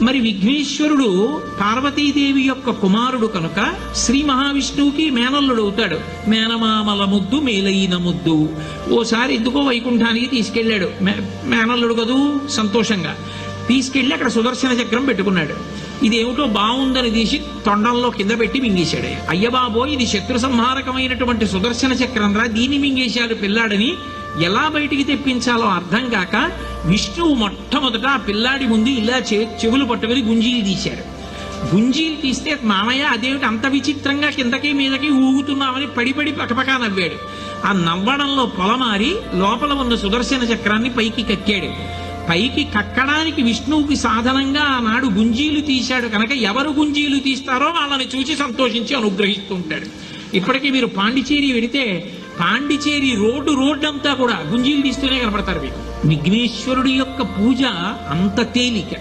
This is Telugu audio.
మరి విఘ్నేశ్వరుడు పార్వతీదేవి యొక్క కుమారుడు కనుక శ్రీ మహావిష్ణువుకి మేనల్లుడు అవుతాడు. మేనమామల ముద్దు మేలైన ముద్దు. ఓసారి ఎందుకో వైకుంఠానికి తీసుకెళ్లాడు, మేనల్లుడు కదూ సంతోషంగా తీసుకెళ్లి అక్కడ సుదర్శన చక్రం పెట్టుకున్నాడు. ఇదేమిటో బాగుందని తీసి తొండంలో కింద పెట్టి మింగేశాడు. అయ్యబాబో, ఇది శత్రు సంహారకమైనటువంటి సుదర్శన చక్రం రా, దీన్ని మింగేశాడు పిల్లాడని ఎలా బయటికి తెప్పించాలో అర్థం కాక విష్ణువు మొట్టమొదట ఆ పిల్లాడి ముందు ఇలా చెవులు పట్టుకుని గుంజీలు తీశాడు. గుంజీలు తీస్తే మామయ్య అదేమిటి అంత విచిత్రంగా కిందకి మీదకి ఊగుతున్నామని పడిపడి పకపకా నవ్వాడు. ఆ నవ్వడంలో పొలమారి లోపల ఉన్న సుదర్శన చక్రాన్ని పైకి కక్కాడు. పైకి కక్కడానికి విష్ణువుకి సాధనంగా ఆనాడు గుంజీలు తీశాడు కనుక ఎవరు గుంజీలు తీస్తారో వాళ్ళని చూసి సంతోషించి అనుగ్రహిస్తూ ఉంటాడు. ఇప్పటికీ మీరు పాండిచేరి వెడితే పాండిచేరి రోడ్డు అంతా కూడా గుంజీలు తీస్తూనే కనపడతారు మీకు. విఘ్నేశ్వరుడి యొక్క పూజ అంత తేలిక.